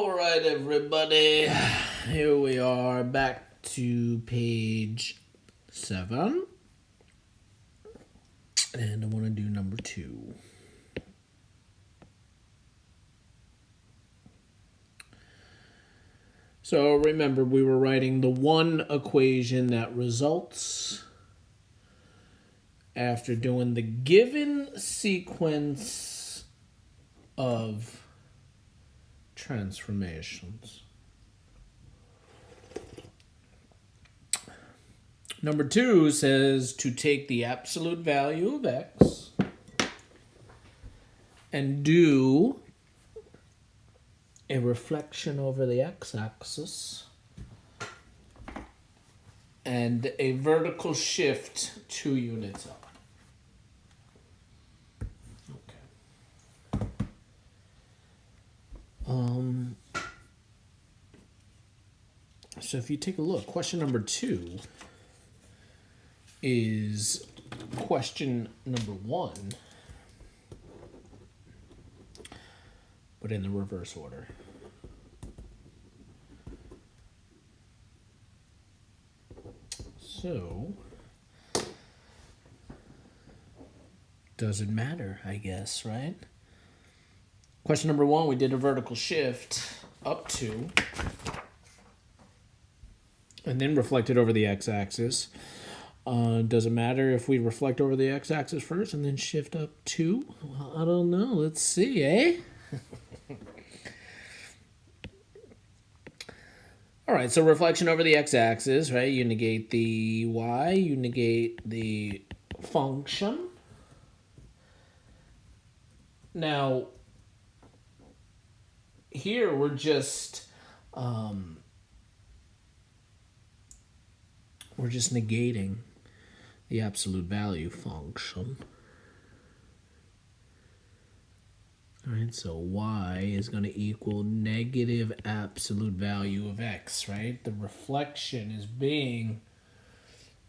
All right, everybody. Here we are back to page 7. And I want to do number 2. So remember, we were writing the one equation that results after doing the given sequence of transformations. Number 2 says to take the absolute value of x and do a reflection over the x-axis and a vertical shift 2 units up. So if you take a look, question number 2 is question number 1, but in the reverse order. So, doesn't matter, I guess, right? Question number 1, we did a vertical shift up 2, and then reflected over the x-axis. Does it matter if we reflect over the x-axis first and then shift up 2? Well, I don't know. Let's see, eh? All right, so reflection over the x-axis, right? You negate the y, you negate the function. Now, here we're just negating the absolute value function. All right, so y is going to equal negative absolute value of x, right? The reflection is being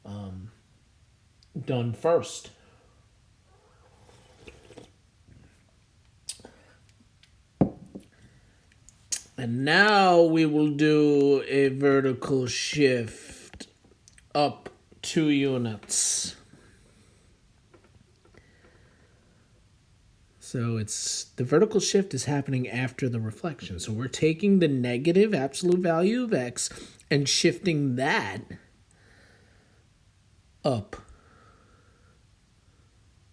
done first. And now we will do a vertical shift up 2 units. So the vertical shift is happening after the reflection. So we're taking the negative absolute value of x and shifting that up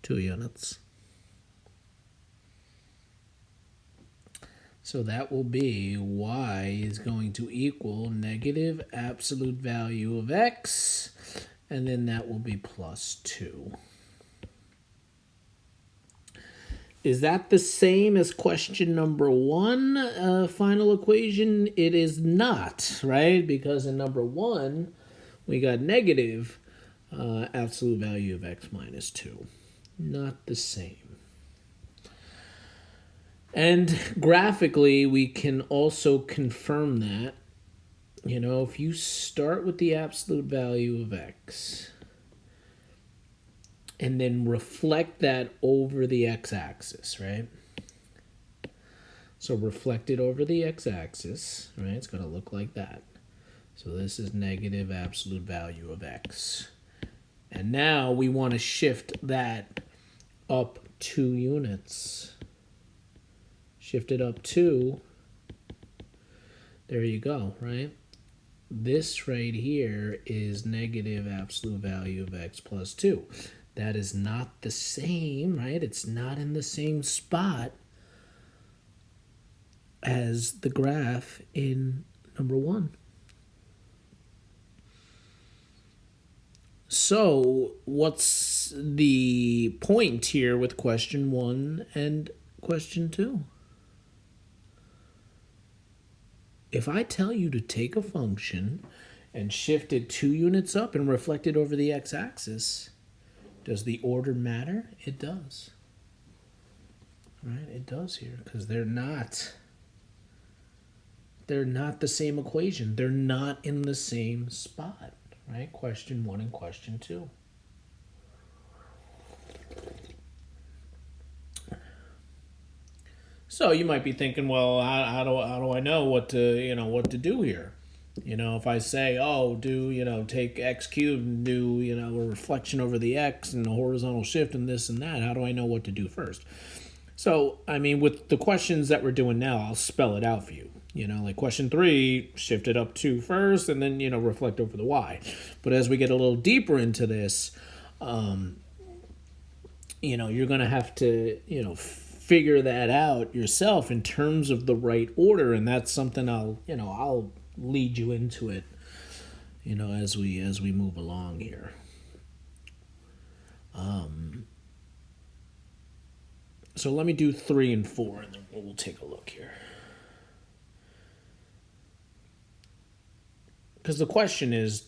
2 units. So that will be y is going to equal negative absolute value of x, and then that will be plus 2. Is that the same as question number 1, final equation? It is not, right? Because in number 1, we got negative absolute value of x minus 2. Not the same. And graphically, we can also confirm that. You know, if you start with the absolute value of x and then reflect that over the x-axis, right? So reflect it over the x-axis, right? It's going to look like that. So this is negative absolute value of x. And now we want to shift that up 2 units. Shift it up 2. There you go, right? This right here is negative absolute value of x plus 2. That is not the same, right? It's not in the same spot as the graph in number 1. So what's the point here with question 1 and question 2? If I tell you to take a function and shift it 2 units up and reflect it over the x-axis, does the order matter? It does. Right? It does here because they're not the same equation. They're not in the same spot, right? Question 1 and question 2. So you might be thinking, well, how do I know what to do here? If I say, oh, take x cubed and do, a reflection over the x and a horizontal shift and this and that, how do I know what to do first? So, I mean, with the questions that we're doing now, I'll spell it out for you. Like question 3, shift it up 2 first and then, reflect over the y. But as we get a little deeper into this, you're going to have to, figure that out yourself in terms of the right order. And that's something I'll lead you into it, as we move along here. So let me do 3 and 4, and then we'll take a look here. Because the question is,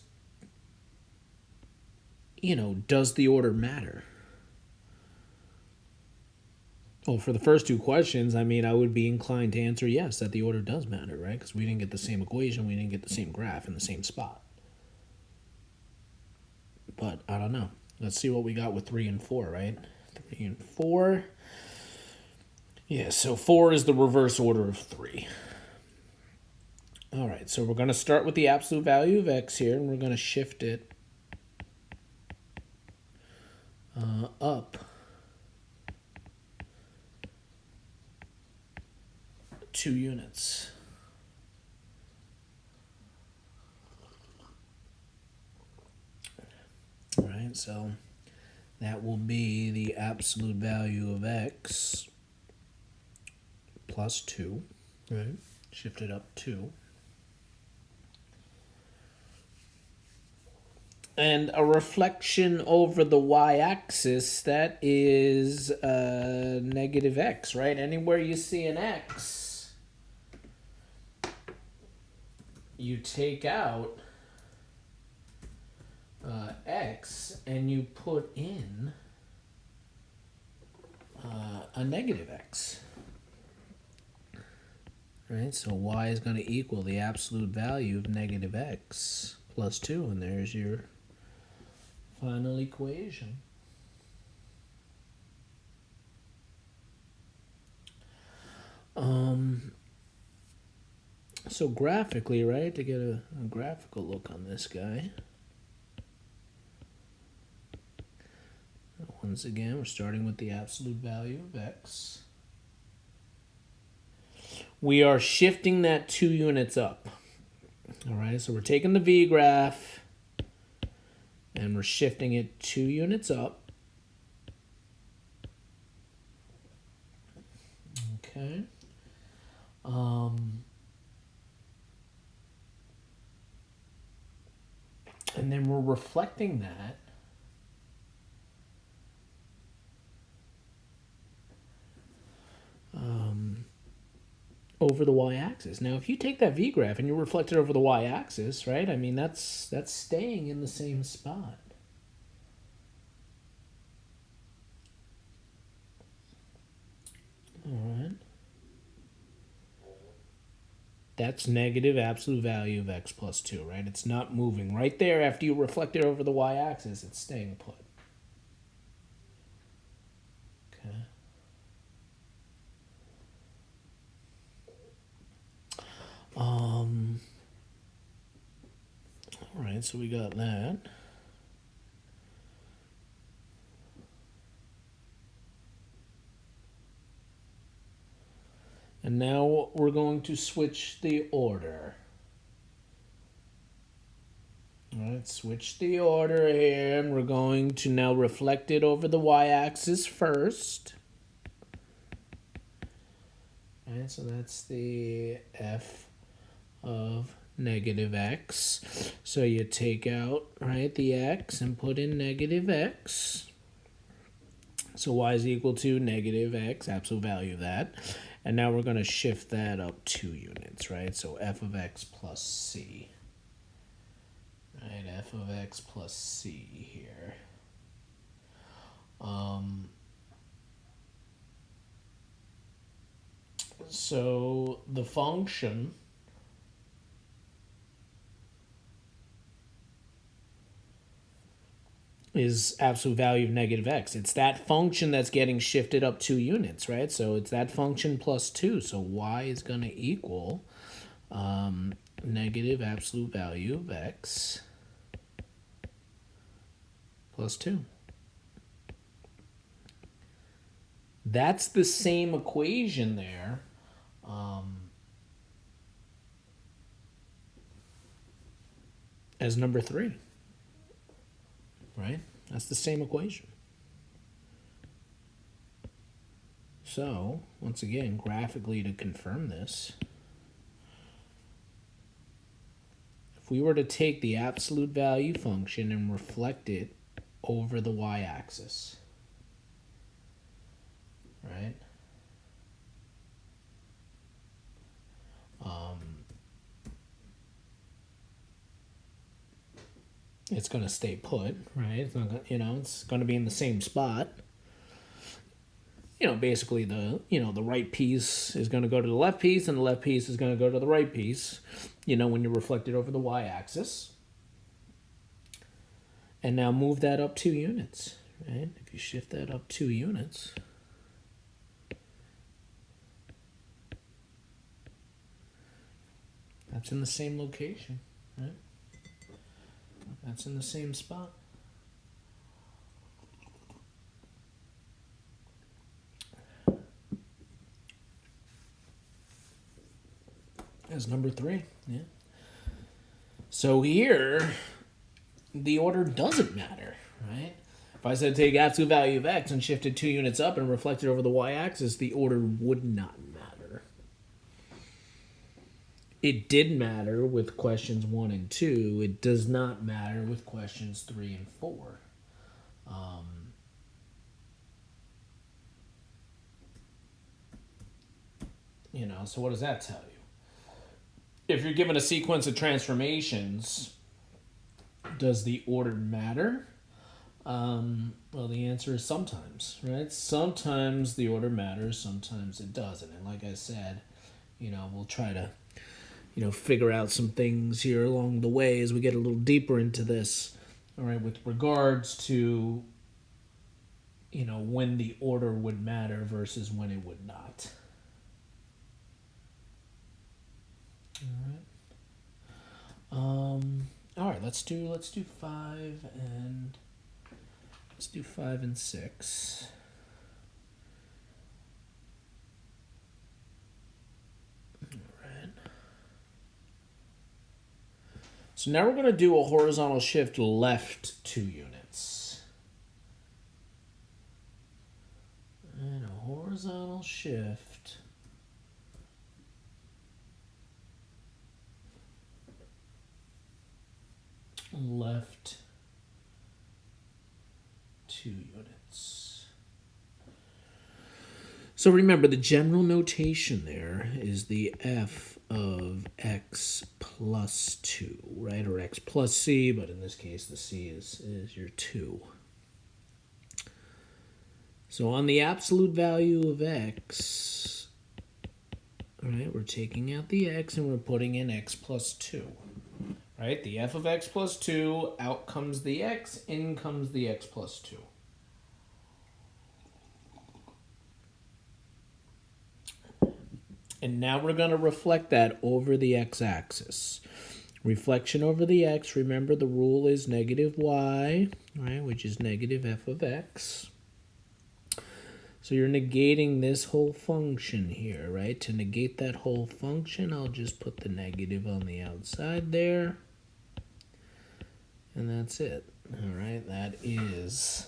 does the order matter? Well, for the first 2 questions, I mean, I would be inclined to answer yes, that the order does matter, right? Because we didn't get the same equation, we didn't get the same graph in the same spot. But I don't know. Let's see what we got with 3 and 4, right? 3 and 4. Yeah, so 4 is the reverse order of 3. All right, so we're going to start with the absolute value of x here, and we're going to shift it up 2 units. All right, so that will be the absolute value of x plus 2, right? Shift it up 2. And a reflection over the y-axis, that is negative x, right? Anywhere you see an x, you take out x and you put in a negative x. Right, so y is going to equal the absolute value of negative x plus 2, and there's your final equation. So graphically, right, to get a graphical look on this guy, once again, we're starting with the absolute value of x. We are shifting that 2 units up. All right, so we're taking the V graph and we're shifting it 2 units up. Okay. And then we're reflecting that over the y-axis. Now, if you take that V graph and you reflect it over the y-axis, right? I mean, that's staying in the same spot. All right. That's negative absolute value of x plus 2, right? It's not moving. Right there, after you reflect it over the y-axis, it's staying put. Okay. All right, so we got that. And now we're going to switch the order. All right, switch the order here, and we're going to now reflect it over the y-axis first. All right, so that's the f of negative x. So you take out, right, the x and put in negative x. So y is equal to negative x, absolute value of that. And now we're going to shift that up 2 units, right? So f of x plus c. Right, f of x plus c here. So the function is absolute value of negative x. It's that function that's getting shifted up 2 units, right? So it's that function plus 2. So y is going to equal negative absolute value of x plus 2. That's the same equation there. As number 3, right? That's the same equation. So, once again, graphically to confirm this, if we were to take the absolute value function and reflect it over the y-axis, right? It's going to stay put, right? It's not gonna, it's going to be in the same spot. Basically the right piece is going to go to the left piece, and the left piece is going to go to the right piece, when you reflect it over the y-axis. And now move that up 2 units, right? If you shift that up 2 units, that's in the same location, right? That's in the same spot. As number 3, yeah. So here, the order doesn't matter, right? If I said take absolute value of x and shift it 2 units up and reflect it over the y-axis, the order would not matter. It did matter with questions 1 and 2. It does not matter with questions 3 and 4. So what does that tell you? If you're given a sequence of transformations, does the order matter? Well, the answer is sometimes, right? Sometimes the order matters, sometimes it doesn't. And like I said, we'll try to, figure out some things here along the way as we get a little deeper into this, all right, with regards to, when the order would matter versus when it would not. All right, let's do 5 and 6. All right. So now we're going to do a horizontal shift left 2 units. And a horizontal shift left 2 units. So remember, the general notation there is the f of x plus 2, right? Or x plus c, but in this case, the c is your 2. So on the absolute value of x, all right, we're taking out the x and we're putting in x plus 2. Right? The f of x plus 2, out comes the x, in comes the x plus 2. And now we're going to reflect that over the x-axis. Reflection over the x, remember the rule is negative y, right, which is negative f of x. So you're negating this whole function here, right? To negate that whole function, I'll just put the negative on the outside there. And that's it. All right, that is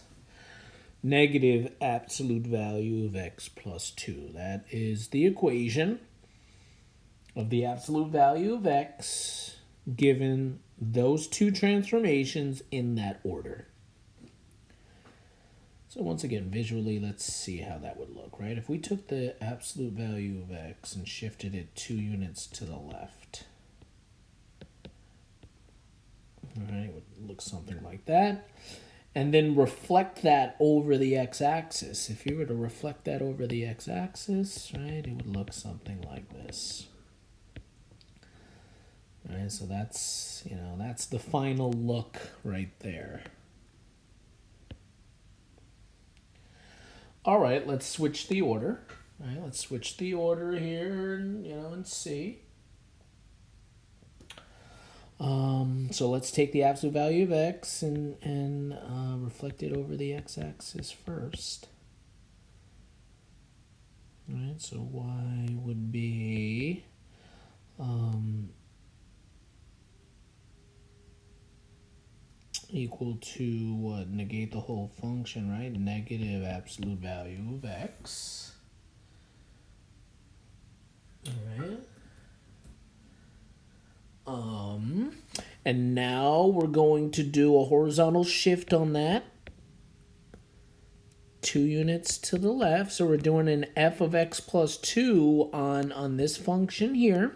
negative absolute value of x plus 2. That is the equation of the absolute value of x given those 2 transformations in that order. So once again, visually, let's see how that would look, right? If we took the absolute value of x and shifted it 2 units to the left, all right, it would look something like that. And then reflect that over the x-axis. If you were to reflect that over the x-axis, right, it would look something like this. All right, so that's, that's the final look right there. All right, let's switch the order. All right, let's switch the order here, and see. So let's take the absolute value of x and reflect it over the x-axis first. All right, so y would be equal to what? Negate the whole function, right? Negative absolute value of x. All right. And now we're going to do a horizontal shift on that. 2 units to the left. So we're doing an f of x plus 2 on this function here.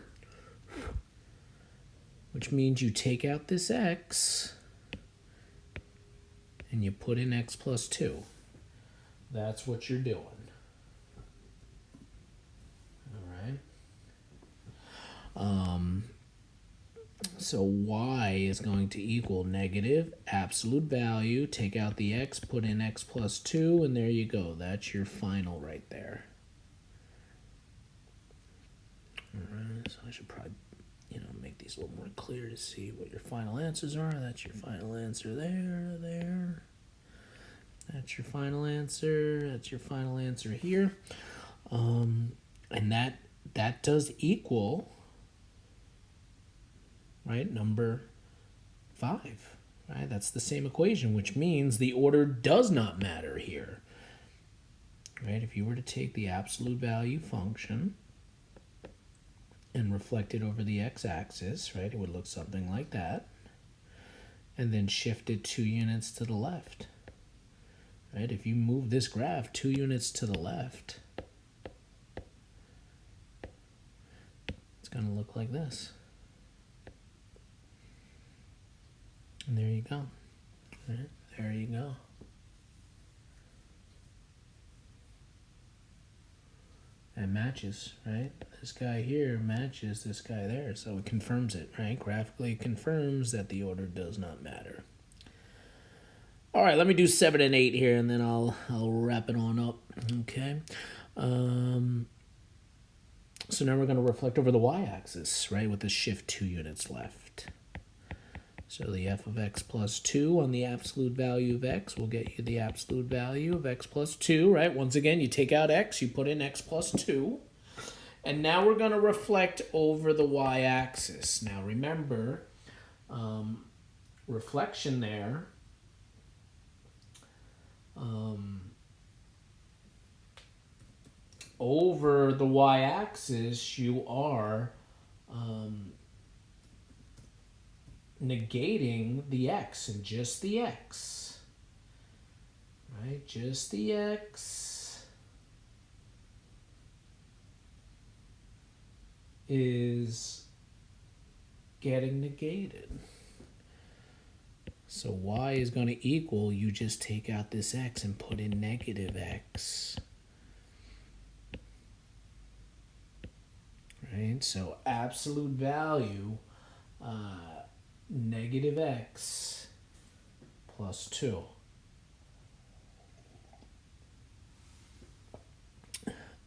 Which means you take out this x and you put in x plus 2. That's what you're doing. All right. So y is going to equal negative absolute value. Take out the x, put in x plus 2, and there you go. That's your final right there. All right, so I should probably, make these a little more clear to see what your final answers are. That's your final answer there. That's your final answer. That's your final answer here. And that does equal, right, number 5, right? That's the same equation, which means the order does not matter here, right? If you were to take the absolute value function and reflect it over the x-axis, right, it would look something like that, and then shift it 2 units to the left, right? If you move this graph 2 units to the left, it's going to look like this. And there you go. Right, there you go. And matches, right? This guy here matches this guy there, so it confirms it, right? Graphically it confirms that the order does not matter. All right, let me do 7 and 8 here, and then I'll wrap it on up. Okay. So now we're going to reflect over the y-axis, right, with the shift 2 units left. So the f of x plus 2 on the absolute value of x will get you the absolute value of x plus 2, right? Once again, you take out x, you put in x plus 2. And now we're going to reflect over the y-axis. Now remember, reflection there, over the y-axis, you are negating the x and just the x, right? Just the x is getting negated. So y is going to equal, you just take out this x and put in negative x. Right? So absolute value, negative x plus 2.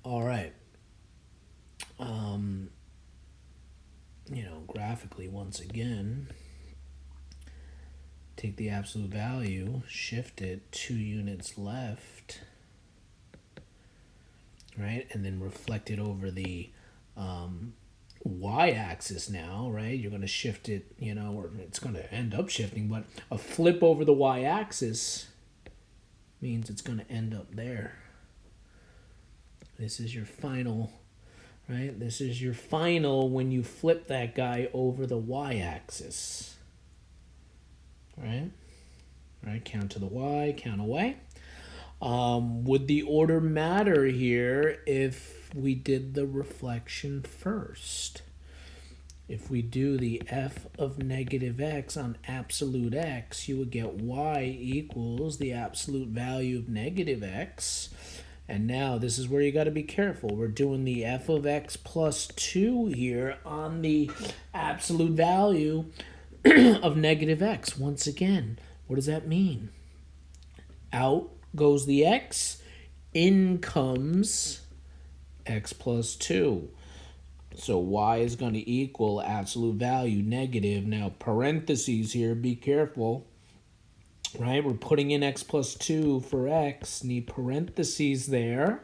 All right. Graphically, once again, take the absolute value, shift it 2 units left, right? And then reflect it over the y-axis now, right? You're going to shift it, or it's going to end up shifting, but a flip over the y-axis means it's going to end up there. This is your final, right? This is your final when you flip that guy over the y-axis, right? Right, count to the y, count away. Would the order matter here if we did the reflection first? If we do the f of negative x on absolute x, you would get y equals the absolute value of negative x. And now this is where you got to be careful. We're doing the f of x plus 2 here on the absolute value of negative x. Once again, what does that mean? Out goes the x, in comes x plus 2. So y is going to equal absolute value negative. Now parentheses here, be careful. Right, we're putting in x plus 2 for x. Need parentheses there.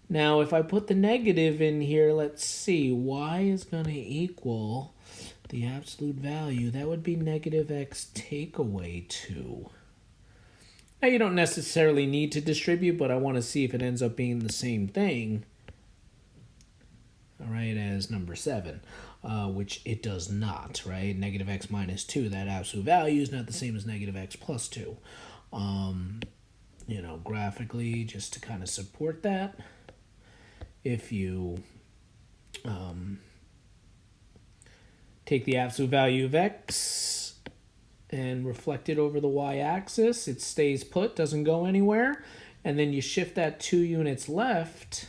Now if I put the negative in here, let's see. Y is going to equal the absolute value. That would be negative x take away 2. Now you don't necessarily need to distribute, but I want to see if it ends up being the same thing, all right, as number 7, which it does not, right? Negative x minus 2, that absolute value is not the same as negative x plus 2. You know, graphically, just to kind of support that, if you take the absolute value of x and reflect it over the y-axis, it stays put, doesn't go anywhere, and then you shift that 2 units left,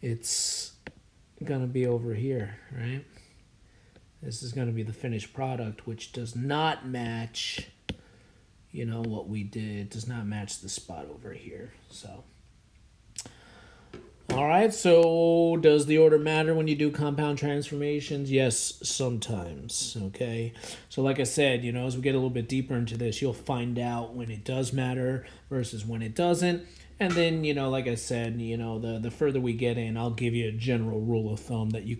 it's going to be over here, right? This is going to be the finished product, which does not match, you know, what we did, does not match the spot over here. So, all right, so does the order matter when you do compound transformations? Yes, sometimes, okay? So like I said, you know, as we get a little bit deeper into this, you'll find out when it does matter versus when it doesn't. And then, you know, like I said, you know, the further we get in, I'll give you a general rule of thumb that you can